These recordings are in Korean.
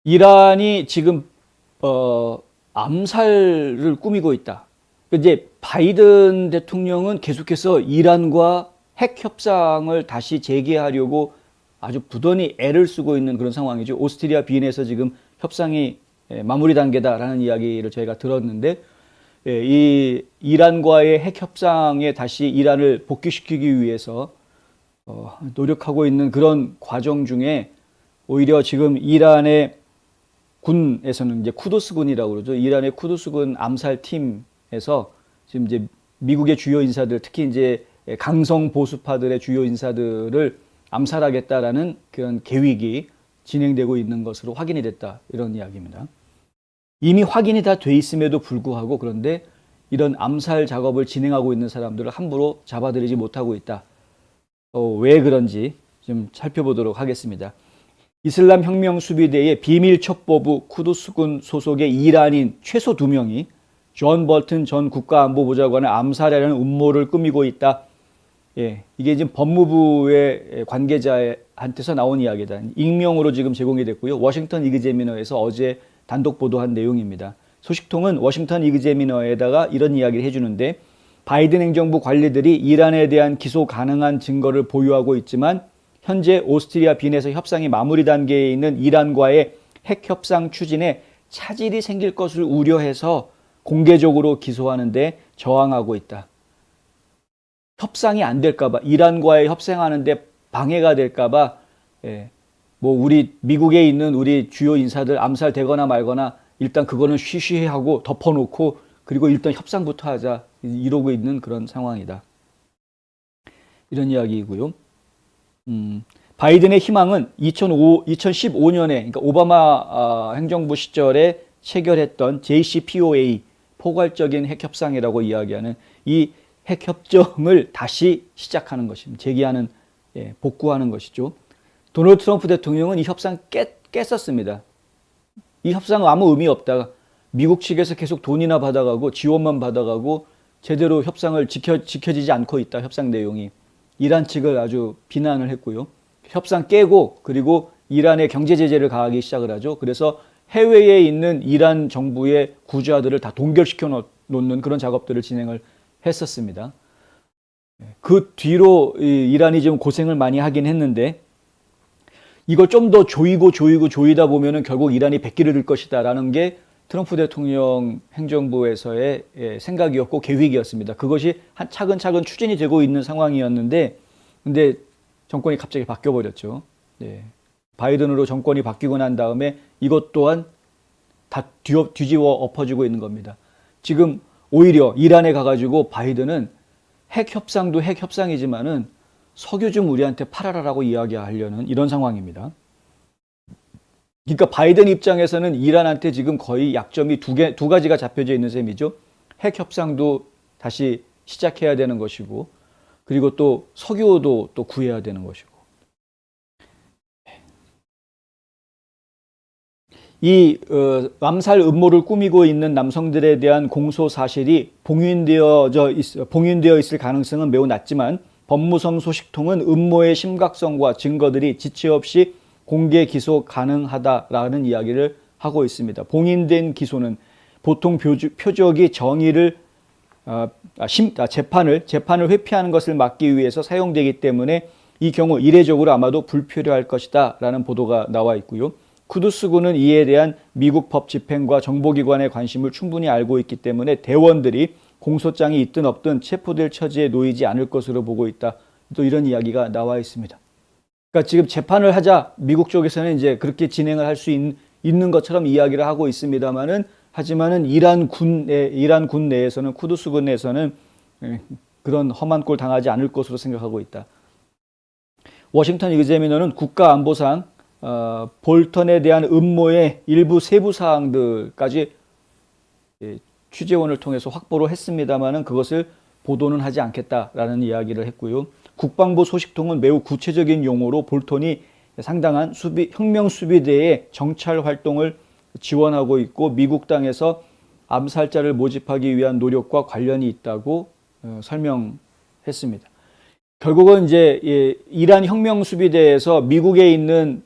이란이 지금 암살을 꾸미고 있다. 이제 바이든 대통령은 계속해서 이란과 핵 협상을 다시 재개하려고 아주 부단히 애를 쓰고 있는 그런 상황이죠. 오스트리아 비엔에서 지금 협상이 마무리 단계다라는 이야기를 저희가 들었는데, 이 이란과의 핵 협상에 다시 이란을 복귀시키기 위해서 노력하고 있는 그런 과정 중에 오히려 지금 이란의 군에서는 이제 쿠두스군이라고 그러죠. 이란의 쿠두스군 암살팀에서 지금 이제 미국의 주요 인사들, 특히 이제 강성 보수파들의 주요 인사들을 암살하겠다라는 그런 계획이 진행되고 있는 것으로 확인이 됐다. 이런 이야기입니다. 이미 확인이 다 돼 있음에도 불구하고 그런데 이런 암살 작업을 진행하고 있는 사람들을 함부로 잡아들이지 못하고 있다. 왜 그런지 좀 살펴보도록 하겠습니다. 이슬람 혁명 수비대의 비밀 첩보부 쿠두스군 소속의 이란인 최소 2명이 존 볼튼 전 국가안보보좌관을 암살하려는 음모를 꾸미고 있다. 이게 지금 법무부의 관계자한테서 나온 이야기다. 익명으로 지금 제공이 됐고요. 워싱턴 이그제미너에서 어제 단독 보도한 내용입니다. 소식통은 워싱턴 이그제미너에다가 이런 이야기를 해주는데, 바이든 행정부 관리들이 이란에 대한 기소 가능한 증거를 보유하고 있지만 현재 오스트리아 빈에서 협상이 마무리 단계에 있는 이란과의 핵 협상 추진에 차질이 생길 것을 우려해서 공개적으로 기소하는데 저항하고 있다. 협상이 안 될까봐, 이란과의 협상하는데 방해가 될까봐, 뭐 우리 미국에 있는 우리 주요 인사들 암살되거나 말거나 일단 그거는 쉬쉬하고 덮어놓고 그리고 일단 협상부터 하자 이러고 있는 그런 상황이다. 이런 이야기이고요. 바이든의 희망은 2015년에, 그러니까 오바마 행정부 시절에 체결했던 JCPOA, 포괄적인 핵협상이라고 이야기하는 이 핵협정을 다시 시작하는 것입니다. 재개하는, 복구하는 것이죠. 도널드 트럼프 대통령은 이 협상 깼었습니다. 이 협상은 아무 의미 없다. 미국 측에서 계속 돈이나 받아가고 지원만 받아가고 제대로 협상을 지켜지지 않고 있다. 협상 내용이. 이란 측을 아주 비난을 했고요. 협상 깨고 그리고 이란에 경제 제재를 가하기 시작을 하죠. 그래서 해외에 있는 이란 정부의 구조자들을 다 동결시켜 놓는 그런 작업들을 진행을 했었습니다. 그 뒤로 이란이 좀 고생을 많이 하긴 했는데, 이걸 좀 더 조이다 보면은 결국 이란이 백기를 들 것이다라는 게 트럼프 대통령 행정부에서의 생각이었고 계획이었습니다. 그것이 차근차근 추진이 되고 있는 상황이었는데, 근데 정권이 갑자기 바뀌어버렸죠. 바이든으로 정권이 바뀌고 난 다음에 이것 또한 다 뒤집어 엎어지고 있는 겁니다. 지금 오히려 이란에 가가지고 바이든은 핵 협상도 핵 협상이지만은 석유 좀 우리한테 팔아라라고 이야기하려는 이런 상황입니다. 그러니까 바이든 입장에서는 이란한테 지금 거의 약점이 두 가지가 잡혀져 있는 셈이죠. 핵 협상도 다시 시작해야 되는 것이고, 그리고 또 석유도 또 구해야 되는 것이고. 이 암살 음모를 꾸미고 있는 남성들에 대한 공소 사실이 봉인되어 있을 가능성은 매우 낮지만, 법무성 소식통은 음모의 심각성과 증거들이 지체 없이 공개 기소 가능하다라는 이야기를 하고 있습니다. 봉인된 기소는 보통 표적이 정의를 재판을 회피하는 것을 막기 위해서 사용되기 때문에 이 경우 이례적으로 아마도 불필요할 것이다 라는 보도가 나와 있고요. 쿠두스군은 이에 대한 미국 법 집행과 정보기관의 관심을 충분히 알고 있기 때문에 대원들이 공소장이 있든 없든 체포될 처지에 놓이지 않을 것으로 보고 있다. 또 이런 이야기가 나와 있습니다. 그러니까 지금 재판을 하자, 미국 쪽에서는 이제 그렇게 진행을 할 수 있는 것처럼 이야기를 하고 있습니다만은, 하지만은 이란 군 내에서는, 쿠두스군 내에서는 그런 험한 꼴 당하지 않을 것으로 생각하고 있다. 워싱턴 이그제미너는 국가안보상 볼턴에 대한 음모의 일부 세부 사항들까지 취재원을 통해서 확보를 했습니다만은 그것을 보도는 하지 않겠다라는 이야기를 했고요. 국방부 소식통은 매우 구체적인 용어로 볼턴이 상당한 혁명 수비대의 정찰 활동을 지원하고 있고 미국 땅에서 암살자를 모집하기 위한 노력과 관련이 있다고 설명했습니다. 결국은 이제 이란 혁명 수비대에서 미국에 있는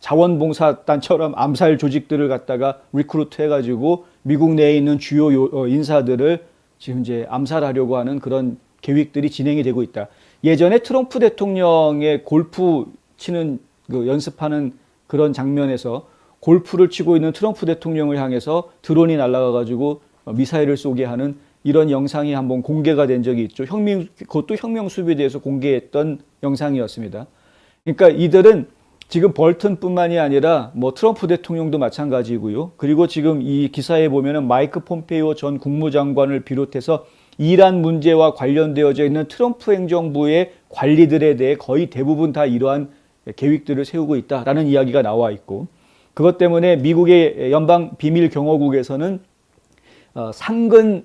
자원봉사단처럼 암살 조직들을 갖다가 리크루트 해가지고 미국 내에 있는 주요 인사들을 지금 이제 암살하려고 하는 그런 계획들이 진행이 되고 있다. 예전에 트럼프 대통령의 골프 치는 연습하는 그런 장면에서 골프를 치고 있는 트럼프 대통령을 향해서 드론이 날아가가지고 미사일을 쏘게 하는 이런 영상이 한번 공개가 된 적이 있죠. 그것도 혁명수비대에서 공개했던 영상이었습니다. 그러니까 이들은 지금 볼턴뿐만이 아니라 뭐 트럼프 대통령도 마찬가지고요. 그리고 지금 이 기사에 보면은 마이크 폼페이오 전 국무장관을 비롯해서 이란 문제와 관련되어져 있는 트럼프 행정부의 관리들에 대해 거의 대부분 다 이러한 계획들을 세우고 있다라는 이야기가 나와 있고, 그것 때문에 미국의 연방 비밀 경호국에서는 상근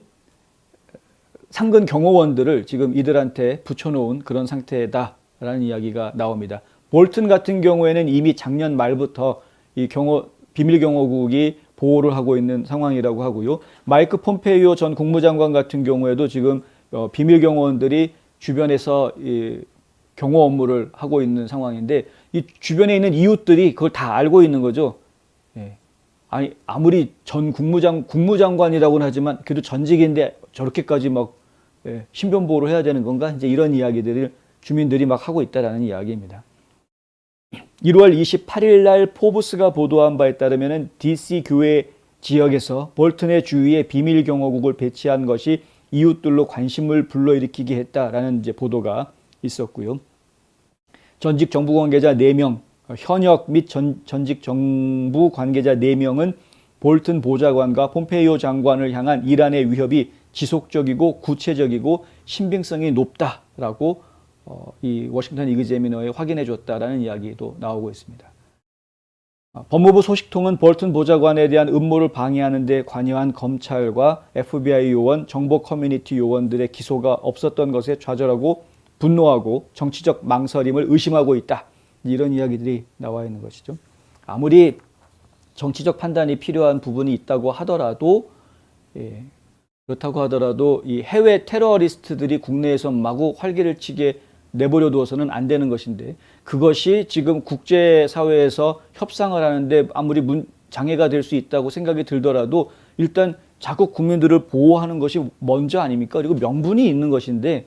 경호원들을 지금 이들한테 붙여놓은 그런 상태다라는 이야기가 나옵니다. 볼튼 같은 경우에는 이미 작년 말부터 이 비밀 경호국이 보호를 하고 있는 상황이라고 하고요. 마이크 폼페이오 전 국무장관 같은 경우에도 지금 비밀 경호원들이 주변에서 이 경호 업무를 하고 있는 상황인데, 이 주변에 있는 이웃들이 그걸 다 알고 있는 거죠. 예. 아니, 아무리 전 국무장관이라고는 하지만 그래도 전직인데 저렇게까지 막 신변 보호를 해야 되는 건가? 이제 이런 이야기들을 주민들이 막 하고 있다라는 이야기입니다. 1월 28일 날 포브스가 보도한 바에 따르면 DC 교회 지역에서 볼튼의 주위에 비밀 경호국을 배치한 것이 이웃들로 관심을 불러일으키게 했다라는 이제 보도가 있었고요. 전직 정부 관계자 4명, 현역 및 전직 정부 관계자 4명은 볼튼 보좌관과 폼페이오 장관을 향한 이란의 위협이 지속적이고 구체적이고 신빙성이 높다라고 이 워싱턴 이그제미너에 확인해 줬다라는 이야기도 나오고 있습니다. 법무부 소식통은 볼튼 보좌관에 대한 음모를 방해하는 데 관여한 검찰과 FBI 요원, 정보 커뮤니티 요원들의 기소가 없었던 것에 좌절하고 분노하고 정치적 망설임을 의심하고 있다. 이런 이야기들이 나와 있는 것이죠. 아무리 정치적 판단이 필요한 부분이 있다고 하더라도, 그렇다고 하더라도 이 해외 테러리스트들이 국내에서 마구 활개를 치게 내버려 두어서는 안 되는 것인데, 그것이 지금 국제사회에서 협상을 하는데 아무리 장애가 될 수 있다고 생각이 들더라도 일단 자국 국민들을 보호하는 것이 먼저 아닙니까? 그리고 명분이 있는 것인데,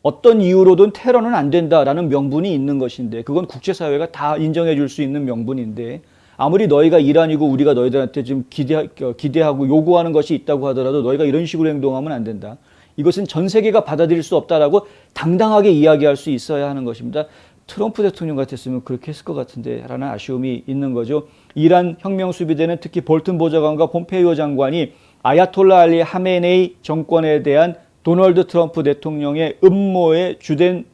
어떤 이유로든 테러는 안 된다라는 명분이 있는 것인데, 그건 국제사회가 다 인정해 줄 수 있는 명분인데, 아무리 너희가 이란이고 우리가 너희들한테 지금 기대하고 요구하는 것이 있다고 하더라도 너희가 이런 식으로 행동하면 안 된다. 이것은 전 세계가 받아들일 수 없다라고 당당하게 이야기할 수 있어야 하는 것입니다. 트럼프 대통령 같았으면 그렇게 했을 것 같은데 라는 아쉬움이 있는 거죠. 이란 혁명수비대는 특히 볼튼 보좌관과 폼페이오 장관이 아야톨라 알리 하메네이 정권에 대한 도널드 트럼프 대통령의 음모의 주된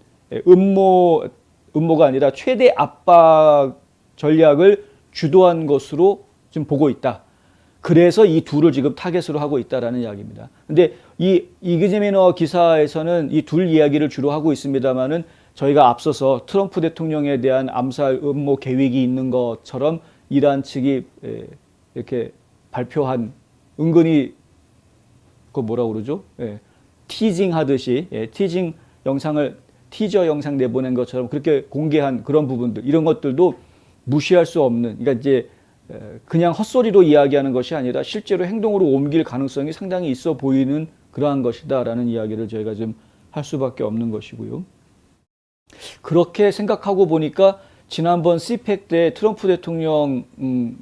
음모가 아니라 최대 압박 전략을 주도한 것으로 지금 보고 있다. 그래서 이 둘을 지금 타겟으로 하고 있다라는 이야기입니다. 근데 이 이그제미너 기사에서는 이 둘 이야기를 주로 하고 있습니다만은, 저희가 앞서서 트럼프 대통령에 대한 암살 음모 계획이 있는 것처럼 이란 측이 이렇게 발표한, 은근히 그 뭐라고 그러죠? 티징 하듯이 티징 영상을 티저 영상 내보낸 것처럼 그렇게 공개한 그런 부분들, 이런 것들도 무시할 수 없는, 그러니까 이제 그냥 헛소리로 이야기하는 것이 아니라 실제로 행동으로 옮길 가능성이 상당히 있어 보이는 그러한 것이다라는 이야기를 저희가 좀 할 수밖에 없는 것이고요. 그렇게 생각하고 보니까 지난번 CPEC 때 트럼프 대통령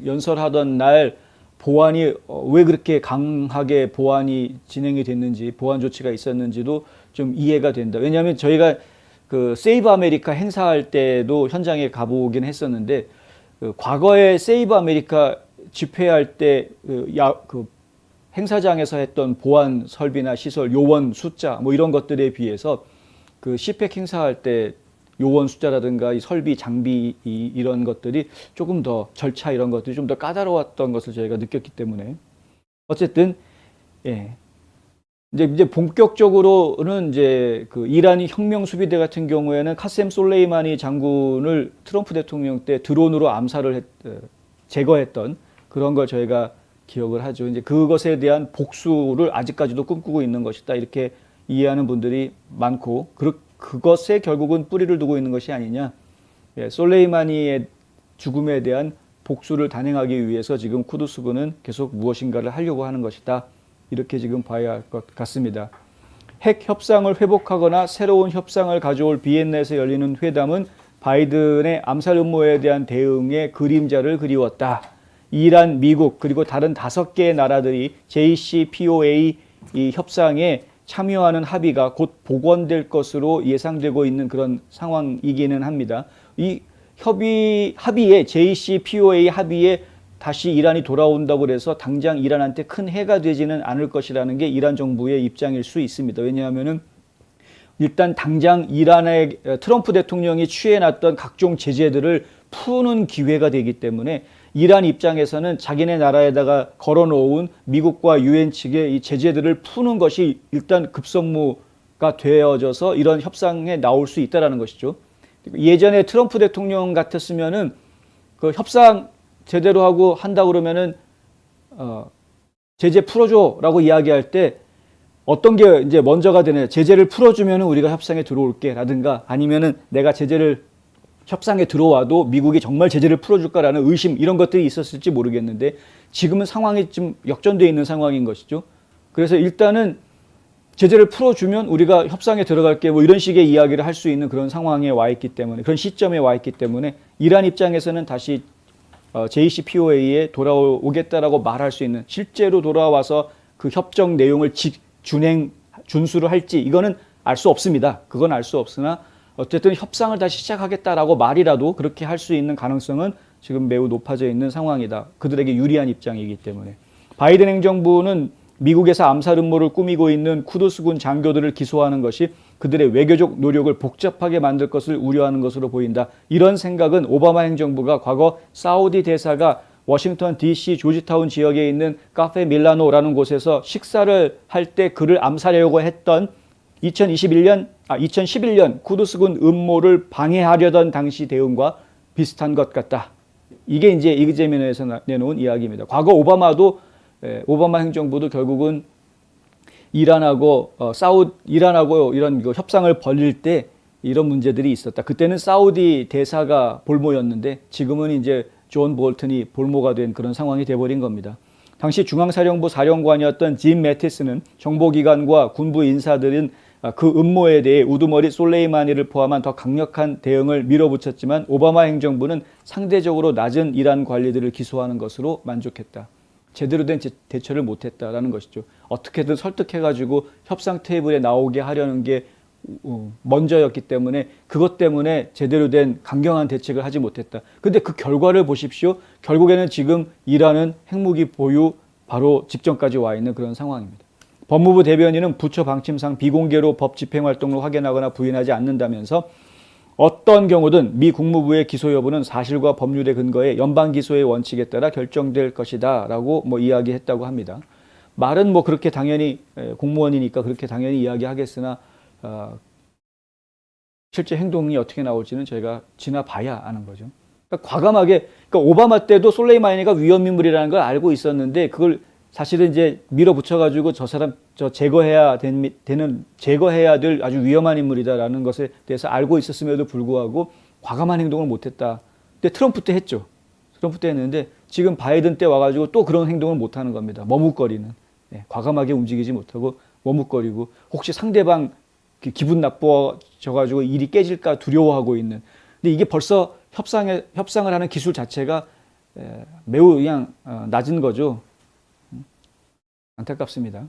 연설하던 날 보안이 왜 그렇게 강하게 보안이 진행이 됐는지, 보안 조치가 있었는지도 좀 이해가 된다. 왜냐하면 저희가 그 세이브 아메리카 행사할 때도 현장에 가보긴 했었는데, 과거에 세이브 아메리카 집회할 때 그 행사장에서 했던 보안 설비나 시설, 요원 숫자 뭐 이런 것들에 비해서 그 CPEC 행사할 때 요원 숫자라든가 이 설비, 장비 이런 것들이 조금 더 절차 이런 것들이 좀 더 까다로웠던 것을 저희가 느꼈기 때문에, 어쨌든 이제 본격적으로는 이제 그 이란 혁명수비대 같은 경우에는 카셈 솔레이마니 장군을 트럼프 대통령 때 드론으로 제거했던 그런 걸 저희가 기억을 하죠. 이제 그것에 대한 복수를 아직까지도 꿈꾸고 있는 것이다, 이렇게 이해하는 분들이 많고, 그것에 결국은 뿌리를 두고 있는 것이 아니냐. 솔레이마니의 죽음에 대한 복수를 단행하기 위해서 지금 쿠두스군은 계속 무엇인가를 하려고 하는 것이다. 이렇게 지금 봐야 할 것 같습니다. 핵 협상을 회복하거나 새로운 협상을 가져올 비엔나에서 열리는 회담은 바이든의 암살 음모에 대한 대응의 그림자를 그리웠다. 이란, 미국 그리고 다른 5개의 나라들이 JCPOA 이 협상에 참여하는 합의가 곧 복원될 것으로 예상되고 있는 그런 상황이기는 합니다. 이 합의에 JCPOA 합의에 다시 이란이 돌아온다고 해서 당장 이란한테 큰 해가 되지는 않을 것이라는 게 이란 정부의 입장일 수 있습니다. 왜냐하면은 일단 당장 이란의 트럼프 대통령이 취해놨던 각종 제재들을 푸는 기회가 되기 때문에 이란 입장에서는 자기네 나라에다가 걸어놓은 미국과 유엔 측의 이 제재들을 푸는 것이 일단 급선무가 되어져서 이런 협상에 나올 수 있다라는 것이죠. 예전에 트럼프 대통령 같았으면은 그 협상 제대로 하고 한다 그러면은 제재 풀어줘라고 이야기할 때 어떤 게 이제 먼저가 되냐, 제재를 풀어주면은 우리가 협상에 들어올게라든가 아니면은 내가 협상에 들어와도 미국이 정말 제재를 풀어줄까라는 의심 이런 것들이 있었을지 모르겠는데 지금은 상황이 좀 역전되어 있는 상황인 것이죠. 그래서 일단은 제재를 풀어주면 우리가 협상에 들어갈게 뭐 이런 식의 이야기를 할 수 있는 그런 상황에 와 있기 때문에 그런 시점에 와 있기 때문에 이란 입장에서는 다시 JCPOA에 돌아오겠다라고 말할 수 있는 실제로 돌아와서 그 협정 내용을 준수를 할지 이거는 알 수 없습니다. 그건 알 수 없으나 어쨌든 협상을 다시 시작하겠다라고 말이라도 그렇게 할 수 있는 가능성은 지금 매우 높아져 있는 상황이다. 그들에게 유리한 입장이기 때문에. 바이든 행정부는 미국에서 암살 음모를 꾸미고 있는 쿠두스군 장교들을 기소하는 것이 그들의 외교적 노력을 복잡하게 만들 것을 우려하는 것으로 보인다. 이런 생각은 오바마 행정부가 과거 사우디 대사가 워싱턴 DC 조지타운 지역에 있는 카페 밀라노라는 곳에서 식사를 할 때 그를 암살하려고 했던 2011년 쿠두스군 음모를 방해하려던 당시 대응과 비슷한 것 같다. 이게 이제 이재명에서 내놓은 이야기입니다. 과거 오바마 행정부도 결국은 이란하고 이런 협상을 벌일 때 이런 문제들이 있었다. 그때는 사우디 대사가 볼모였는데 지금은 이제 존 볼튼이 볼모가 된 그런 상황이 돼버린 겁니다. 당시 중앙사령부 사령관이었던 짐 매티스는 정보기관과 군부 인사들은 그 음모에 대해 우두머리 솔레이마니를 포함한 더 강력한 대응을 밀어붙였지만 오바마 행정부는 상대적으로 낮은 이란 관리들을 기소하는 것으로 만족했다. 제대로 된 대처를 못했다라는 것이죠. 어떻게든 설득해가지고 협상 테이블에 나오게 하려는 게 먼저였기 때문에 그것 때문에 제대로 된 강경한 대책을 하지 못했다. 근데 그 결과를 보십시오. 결국에는 지금 이란은 핵무기 보유 바로 직전까지 와 있는 그런 상황입니다. 법무부 대변인은 부처 방침상 비공개로 법 집행 활동을 확인하거나 부인하지 않는다면서 어떤 경우든 미 국무부의 기소 여부는 사실과 법률에 근거해 연방 기소의 원칙에 따라 결정될 것이다 라고 이야기했다고 합니다. 말은 그렇게 당연히 공무원이니까 그렇게 당연히 이야기하겠으나 실제 행동이 어떻게 나올지는 저희가 지나봐야 아는 거죠. 그러니까 과감하게 오바마 때도 솔레이마니가 위험인물이라는 걸 알고 있었는데 그걸 사실은 이제 밀어붙여가지고 저 사람 제거해야 될 아주 위험한 인물이다라는 것에 대해서 알고 있었음에도 불구하고 과감한 행동을 못했다. 근데 트럼프 때 했죠. 트럼프 때 했는데 지금 바이든 때 와가지고 또 그런 행동을 못하는 겁니다. 머뭇거리는. 과감하게 움직이지 못하고 머뭇거리고 혹시 상대방 기분 나빠져가지고 일이 깨질까 두려워하고 있는. 근데 이게 벌써 협상을 하는 기술 자체가 매우 그냥 낮은 거죠. 안타깝습니다.